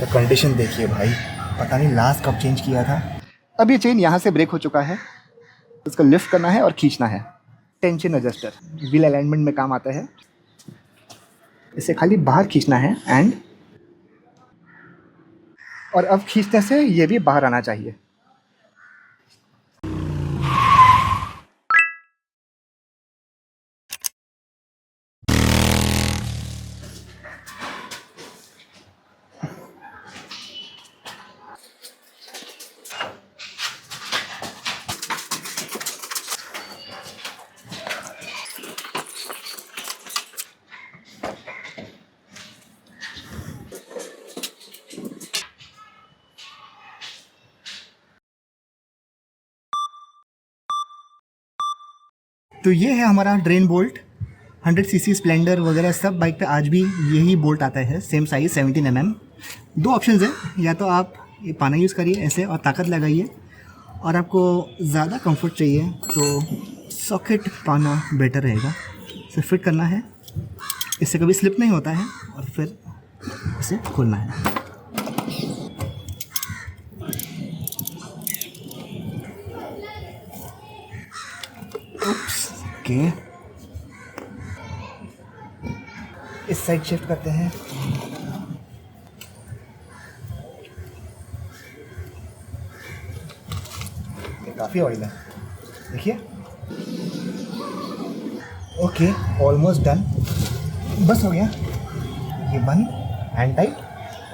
तो कंडीशन देखिए भाई, पता नहीं लास्ट कब चेंज किया था। अब ये चेन यहाँ से ब्रेक हो चुका है, इसको लिफ्ट करना है और खींचना है। टेंशन एडजस्टर व्हील अलाइनमेंट में काम आता है। इसे खाली बाहर खींचना है और अब खींचने से ये भी बाहर आना चाहिए। तो ये है हमारा ड्रेन बोल्ट। 100 सीसी स्प्लेंडर वगैरह सब बाइक पे आज भी यही बोल्ट आता है, सेम साइज 17 mm। दो ऑप्शंस है, या तो आप ये पाना यूज़ करिए ऐसे और ताकत लगाइए, और आपको ज़्यादा कंफर्ट चाहिए तो सॉकेट पाना बेटर रहेगा। इसे फिट करना है, इससे कभी स्लिप नहीं होता है, और फिर इसे खोलना है। ओके, इस साइड शिफ्ट करते हैं। ये काफ़ी ऑयल है, देखिए। ओके, ऑलमोस्ट डन, बस हो गया। ये बंद, हैंड टाइट,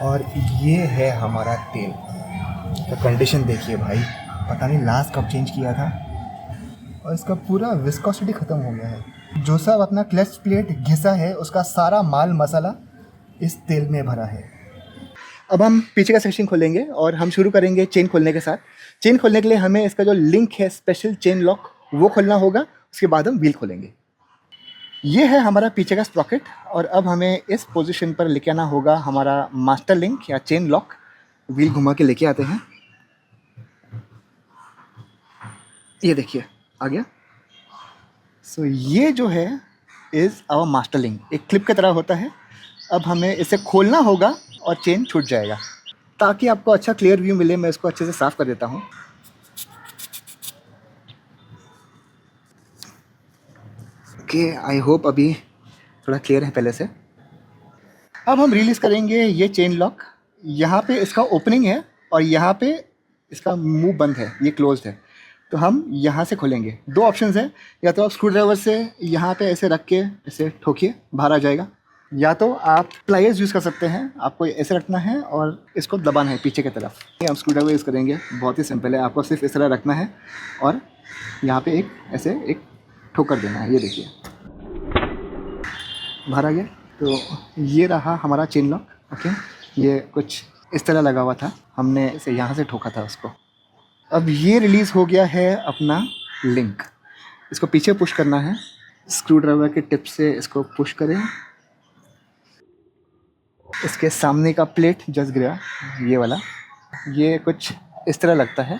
और ये है हमारा तेल। तो कंडीशन देखिए भाई, पता नहीं लास्ट कब चेंज किया था, और इसका पूरा विस्कोसिटी ख़त्म हो गया है। जो सब अपना क्लच प्लेट घिसा है उसका सारा माल मसाला इस तेल में भरा है। अब हम पीछे का सेक्शन खोलेंगे और हम शुरू करेंगे चेन खोलने के साथ। चेन खोलने के लिए हमें इसका जो लिंक है स्पेशल चेन लॉक, वो खोलना होगा। उसके बाद हम व्हील खोलेंगे। ये है हमारा पीछे का स्प्रॉकेट, और अब हमें इस पोजीशन पर लेके आना होगा हमारा मास्टर लिंक या चेन लॉक। व्हील घुमा के लेके आते हैं। ये देखिए आ गया। सो ये जो है इज़ आवर मास्टर लिंक, एक क्लिप की तरह होता है। अब हमें इसे खोलना होगा और चेन छूट जाएगा। ताकि आपको अच्छा क्लियर व्यू मिले, मैं इसको अच्छे से साफ़ कर देता हूँ। ओके, आई होप अभी थोड़ा क्लियर है पहले से। अब हम रिलीज़ करेंगे ये चेन लॉक। यहाँ पे इसका ओपनिंग है और यहाँ पे इसका मुंह बंद है, ये क्लोज्ड है। तो हम यहाँ से खोलेंगे। दो ऑप्शंस हैं, या तो आप स्क्रू ड्राइवर से यहाँ पे ऐसे रख के ऐसे ठोकिए, बाहर आ जाएगा, या तो आप प्लायर्स यूज़ कर सकते हैं। आपको ऐसे रखना है और इसको दबाना है पीछे की तरफ। ये हम स्क्रू ड्राइवर यूज़ करेंगे, बहुत ही सिंपल है। आपको सिर्फ इस तरह रखना है और यहाँ पे एक ऐसे एक ठोकर देना है। ये देखिए बाहर आ गया। तो ये रहा हमारा चेन लॉक। ओके, ये कुछ इस तरह लगा हुआ था, हमने इसे यहाँ से ठोका था उसको। अब ये रिलीज़ हो गया है अपना लिंक। इसको पीछे पुश करना है, स्क्रू ड्राइवर के टिप से इसको पुश करें। इसके सामने का प्लेट जस गया, ये वाला, ये कुछ इस तरह लगता है,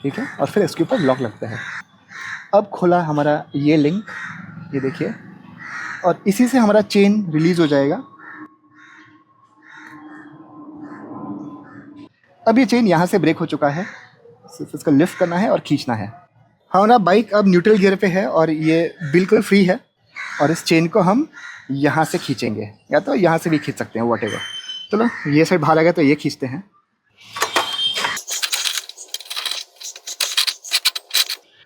ठीक है। और फिर इसके ऊपर लॉक लगता है। अब खोला हमारा ये लिंक, ये देखिए, और इसी से हमारा चेन रिलीज़ हो जाएगा। अब ये चेन यहाँ से ब्रेक हो चुका है, सिर्फ इसको लिफ्ट करना है और खींचना है। हमारा बाइक अब न्यूट्रल गियर पे है और ये बिल्कुल फ्री है। और इस चेन को हम यहाँ से खींचेंगे, या तो यहाँ से भी खींच सकते हैं, व्हाटएवर। चलो ये साइड बाहर आ गया तो ये खींचते हैं।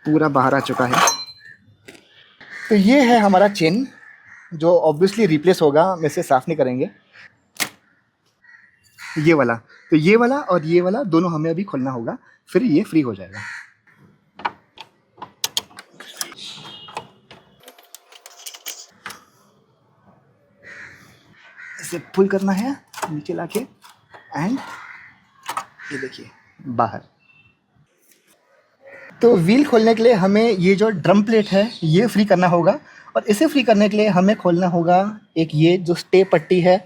पूरा बाहर आ चुका है। तो ये है हमारा चेन, जो ऑब्वियसली रिप्लेस होगा, हम इसे साफ़ नहीं करेंगे। ये वाला, तो ये वाला और ये वाला दोनों हमें अभी खोलना होगा, फिर ये फ्री हो जाएगा। इसे पुल करना है नीचे लाके, एंड ये देखिए बाहर। तो व्हील खोलने के लिए हमें ये जो ड्रम प्लेट है ये फ्री करना होगा, और इसे फ्री करने के लिए हमें खोलना होगा एक ये जो स्टे पट्टी है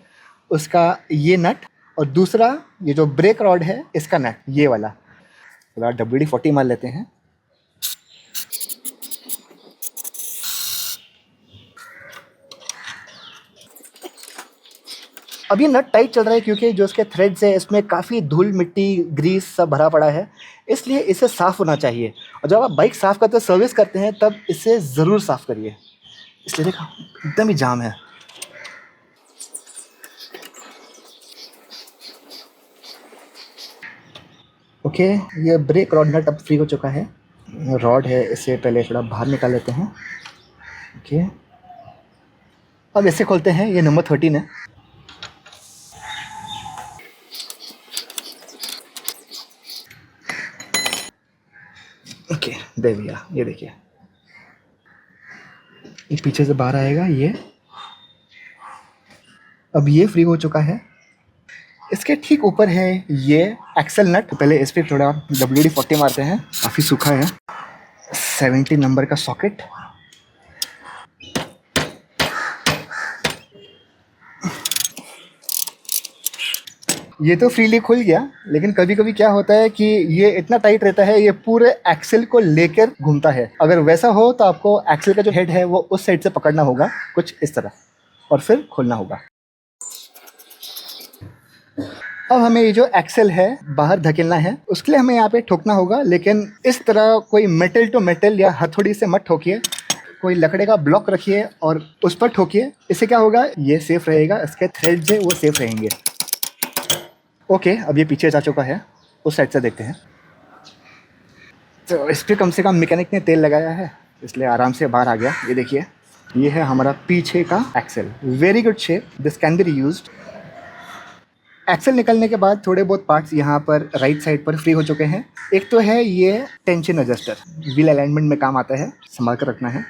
उसका ये नट, और दूसरा ये जो ब्रेक रॉड है इसका नट, ये वाला। थोड़ा WD-40 मार लेते हैं। अब ये नट टाइट चल रहा है क्योंकि जो इसके थ्रेड्स है इसमें काफ़ी धूल मिट्टी ग्रीस सब भरा पड़ा है, इसलिए इसे साफ़ होना चाहिए। और जब आप बाइक साफ़ करते सर्विस करते हैं तब इसे ज़रूर साफ़ करिए। इसलिए देखो एकदम ही जाम है। ओके, ये ब्रेक रॉड नट अब फ्री हो चुका है। रॉड है, इसे पहले थोड़ा बाहर निकाल लेते हैं। ओके, अब इसे खोलते हैं। ये नंबर 13 है। ओके, दे भैया, ये देखिए, ये पीछे से बाहर आएगा ये। अब ये फ्री हो चुका है। इसके ठीक ऊपर है ये एक्सेल नट। पहले इस पर थोड़ा WD-40 मारते हैं, काफ़ी सूखा है। 70 नंबर का सॉकेट। ये तो फ्रीली खुल गया, लेकिन कभी कभी क्या होता है कि ये इतना टाइट रहता है, ये पूरे एक्सेल को लेकर घूमता है। अगर वैसा हो तो आपको एक्सेल का जो हेड है वो उस साइड से पकड़ना होगा, कुछ इस तरह, और फिर खोलना होगा। अब हमें ये जो एक्सेल है बाहर धकेलना है, उसके लिए हमें यहाँ पे ठोकना होगा, लेकिन इस तरह कोई मेटल टू मेटल या हथौड़ी से मत ठोकिए। कोई लकड़े का ब्लॉक रखिए और उस पर ठोकिए। इससे क्या होगा, ये सेफ रहेगा, इसके थ्रेड्स है वो सेफ रहेंगे। ओके, अब ये पीछे जा चुका है, उस साइड से देखते हैं। तो इस पर कम से कम मैकेनिक ने तेल लगाया है, इसलिए आराम से बाहर आ गया। ये देखिए, ये है हमारा पीछे का axle. Very good shape, this can be reused. Axle निकलने के बाद थोड़े बहुत पार्ट्स यहाँ पर राइट साइड पर फ्री हो चुके हैं। एक तो है ये टेंशन एडजस्टर, व्हील अलाइनमेंट में काम आता है, संभाल कर रखना है।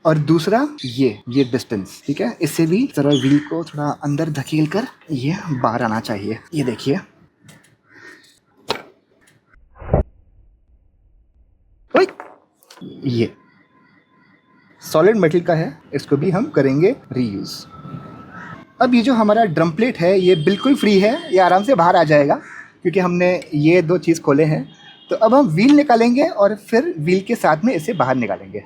और दूसरा ये डिस्टेंस, ठीक है, इससे भी जरा व्हील को थोड़ा अंदर धकेल कर ये बाहर आना चाहिए। ये देखिए, ये सॉलिड मेटल का है, इसको भी हम करेंगे रीयूज। अब ये जो हमारा ड्रम प्लेट है ये बिल्कुल फ्री है, ये आराम से बाहर आ जाएगा क्योंकि हमने ये दो चीज़ खोले हैं। तो अब हम व्हील निकालेंगे और फिर व्हील के साथ में इसे बाहर निकालेंगे।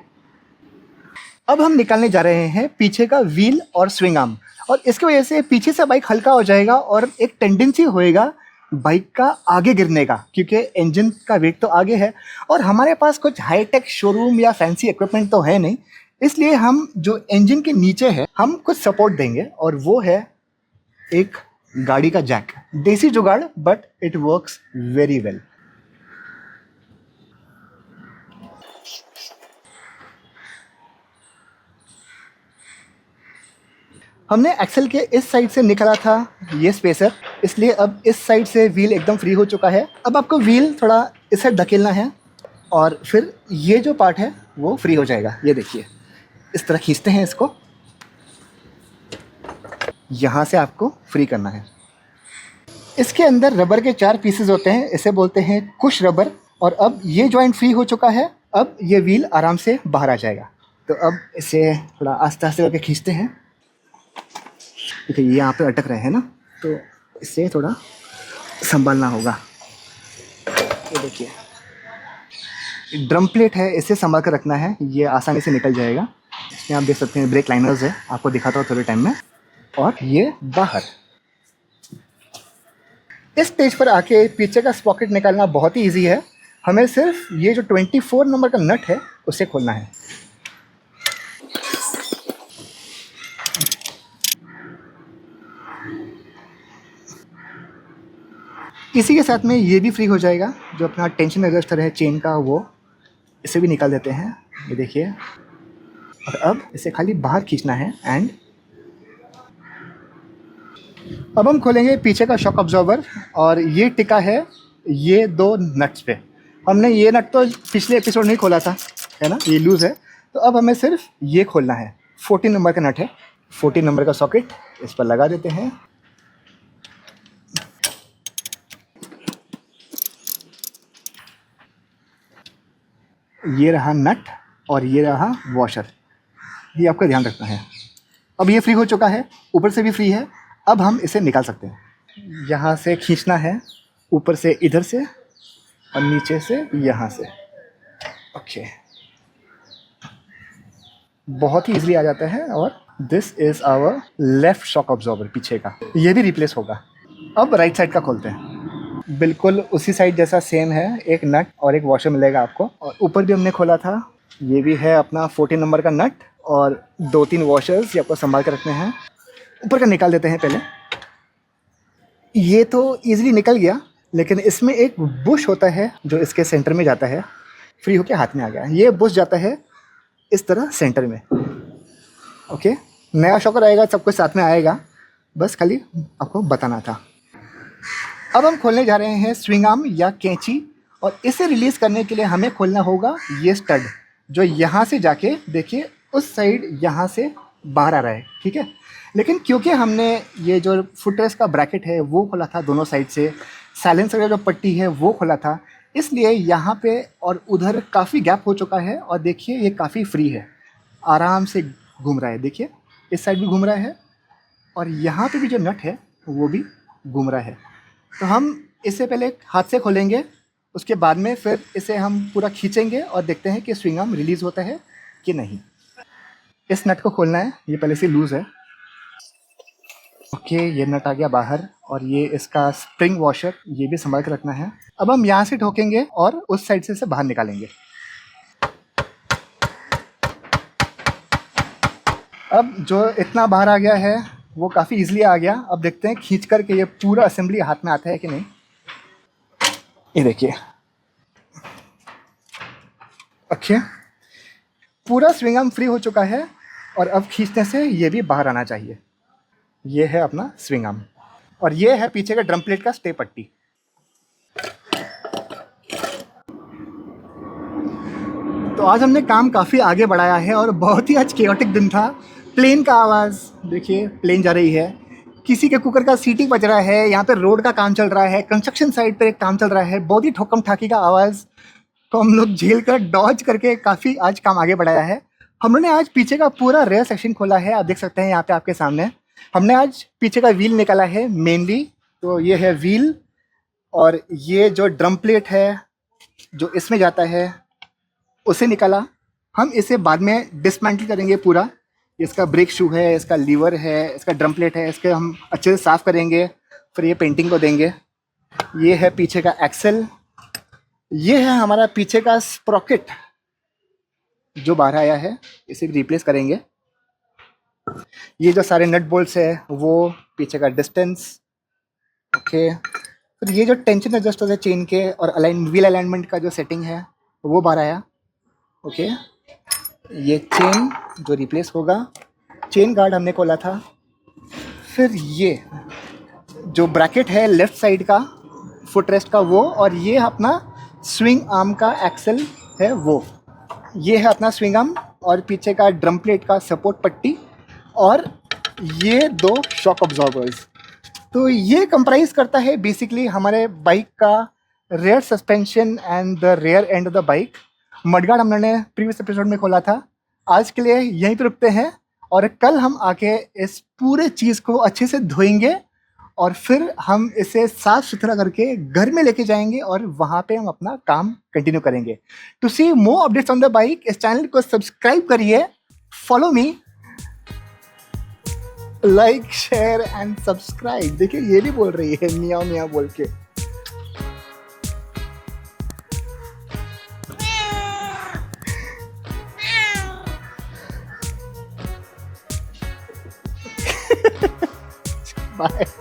अब हम निकालने जा रहे हैं पीछे का व्हील और स्विंग आर्म, और इसकी वजह से पीछे से बाइक हल्का हो जाएगा और एक टेंडेंसी होएगा बाइक का आगे गिरने का, क्योंकि इंजन का वेट तो आगे है और हमारे पास कुछ हाईटेक शोरूम या फैंसी इक्विपमेंट तो है नहीं। इसलिए हम जो इंजन के नीचे है हम कुछ सपोर्ट देंगे, और वो है एक गाड़ी का जैक। देसी जुगाड़, but it works very well. हमने एक्सेल के इस साइड से निकाला था ये स्पेसर, इसलिए अब इस साइड से व्हील एकदम फ्री हो चुका है। अब आपको व्हील थोड़ा इस साइड धकेलना है और फिर ये जो पार्ट है वो फ्री हो जाएगा। ये देखिए, इस तरह खींचते हैं इसको, यहाँ से आपको फ्री करना है। इसके अंदर रबर के 4 पीसेस होते हैं, इसे बोलते हैं कुश रबर। और अब ये जॉइंट फ्री हो चुका है, अब ये व्हील आराम से बाहर आ जाएगा। तो अब इसे थोड़ा आस्ते आस्ते करके खींचते हैं। देखिए, ये यहाँ पे अटक रहे हैं ना, तो इसे थोड़ा संभालना होगा। ये देखिए, ड्रम प्लेट है, इसे संभाल कर रखना है, ये आसानी से निकल जाएगा। इसमें आप देख सकते हैं ब्रेक लाइनर्स है, आपको दिखाता हूँ थोड़े टाइम में। और ये बाहर इस स्टेज पर आके पीछे का स्पॉकेट निकालना बहुत ही इजी है। हमें सिर्फ ये जो 24 नंबर का नट है उसे खोलना है। इसी के साथ में ये भी फ्री हो जाएगा, जो अपना टेंशन एडजस्टर है चेन का, वो इसे भी निकाल देते हैं। ये देखिए, और अब इसे खाली बाहर खींचना है। एंड अब हम खोलेंगे पीछे का शॉक अब्जॉर्बर, और ये टिका है ये 2 नट्स पे। हमने ये नट तो पिछले एपिसोड में ही खोला था, है ना, ये लूज़ है। तो अब हमें सिर्फ ये खोलना है। 14 नंबर का नट है, 14 नंबर का सॉकेट इस पर लगा देते हैं। ये रहा नट और ये रहा वॉशर, ये आपका ध्यान रखना है। अब ये फ्री हो चुका है, ऊपर से भी फ्री है। अब हम इसे निकाल सकते हैं। यहाँ से खींचना है, ऊपर से इधर से और नीचे से यहाँ से। ओके, बहुत ही इजीली आ जाता है और this is our left shock absorber पीछे का, ये भी रिप्लेस होगा। अब राइट साइड का खोलते हैं। बिल्कुल उसी साइड जैसा सेम है, एक नट और एक वॉशर मिलेगा आपको। और ऊपर भी हमने खोला था, ये भी है अपना 14 नंबर का नट और 2-3 वॉशर्स, ये आपको संभाल कर रखने हैं। ऊपर का निकाल देते हैं पहले। ये तो ईजिली निकल गया, लेकिन इसमें एक बुश होता है जो इसके सेंटर में जाता है। फ्री होके हाथ में आ गया। ये बुश जाता है इस तरह सेंटर में। ओके, नया शॉकर आएगा, सब कुछ साथ में आएगा, बस खाली आपको बताना था। अब हम खोलने जा रहे हैं स्विंग आर्म या कैंची, और इसे रिलीज़ करने के लिए हमें खोलना होगा ये स्टड, जो यहाँ से जाके देखिए उस साइड यहाँ से बाहर आ रहा है, ठीक है। लेकिन क्योंकि हमने ये जो फुटरेस्ट का ब्रैकेट है वो खोला था दोनों साइड से, साइलेंसर का जो पट्टी है वो खोला था, इसलिए यहाँ पे और उधर काफ़ी गैप हो चुका है। और देखिए ये काफ़ी फ्री है, आराम से घूम रहा है। देखिए इस साइड भी घूम रहा है और यहाँ पे भी जो नट है वो भी घूम रहा है। तो हम इसे पहले हाथ से खोलेंगे, उसके बाद में फिर इसे हम पूरा खींचेंगे और देखते हैं कि स्विंग आर्म रिलीज़ होता है कि नहीं। इस नट को खोलना है, ये पहले से लूज़ है। ओके, ये नट आ गया बाहर, और ये इसका स्प्रिंग वॉशर, ये भी संभाल कर रखना है। अब हम यहाँ से ठोकेंगे और उस साइड से इसे बाहर निकालेंगे। अब जो इतना बाहर आ गया है वो काफ़ी इजीली आ गया। अब देखते हैं खींच कर के ये पूरा असेंबली हाथ में आता है कि नहीं। ये देखिए, ओके, पूरा स्विंग आर्म फ्री हो चुका है और अब खींचने से ये भी बाहर आना चाहिए। ये है अपना स्विंग आर्म, और ये है पीछे का ड्रम प्लेट का स्टे पट्टी। तो आज हमने काम काफ़ी आगे बढ़ाया है और बहुत ही आज केओटिक दिन था। प्लेन का आवाज़ देखिए, प्लेन जा रही है, किसी के कुकर का सीटी बज रहा है, यहाँ पे रोड का काम चल रहा है, कंस्ट्रक्शन साइट पे एक काम चल रहा है, बहुत ही ठोकम ठाकी का आवाज़ को हम लोग झेल कर डॉज करके काफ़ी आज काम आगे बढ़ाया है। हम लोगों ने आज पीछे का पूरा रेयर सेक्शन खोला है, आप देख सकते हैं यहाँ पे आपके सामने। हमने आज पीछे का व्हील निकाला है मेनली, तो ये है व्हील, और ये जो ड्रम प्लेट है जो इसमें जाता है उसे निकाला। हम इसे बाद में डिसमेंटल करेंगे पूरा। इसका ब्रेक शू है, इसका लीवर है, इसका ड्रम प्लेट है, इसके हम अच्छे से साफ़ करेंगे, फिर ये पेंटिंग को देंगे। ये है पीछे का एक्सेल, ये है हमारा पीछे का स्प्रॉकेट जो बाहर आया है, इसे भी रिप्लेस करेंगे। ये जो सारे नट बोल्ट्स है वो, पीछे का डिस्टेंस, ओके। फिर ये जो टेंशन एडजस्टर्स है चेन के और व्हील अलाइनमेंट का जो सेटिंग है वो बाहर आया, ओके। ये चेन जो रिप्लेस होगा, चेन गार्ड हमने खोला था। फिर ये जो ब्रैकेट है लेफ़्ट साइड का फुटरेस्ट का वो, और ये अपना स्विंग आर्म का एक्सेल है वो। ये है अपना स्विंग आर्म और पीछे का ड्रम प्लेट का सपोर्ट पट्टी, और ये 2 शॉक ऑब्जॉर्बर्स। तो ये कंप्राइज करता है बेसिकली हमारे बाइक का rear suspension and the rear end of the bike. Mudguard हमने प्रीवियस एपिसोड में खोला था। आज के लिए यहीं पे रुकते हैं, और कल हम आके इस पूरे चीज़ को अच्छे से धोएंगे और फिर हम इसे साफ़ सुथरा करके घर में लेके जाएंगे और वहाँ पे हम अपना काम कंटिन्यू करेंगे। To see more updates on the bike, इस चैनल को सब्सक्राइब करिए, follow me, like share and subscribe. देखिए ये भी बोल रही है मियाँ मियाँ बोल के। Bye.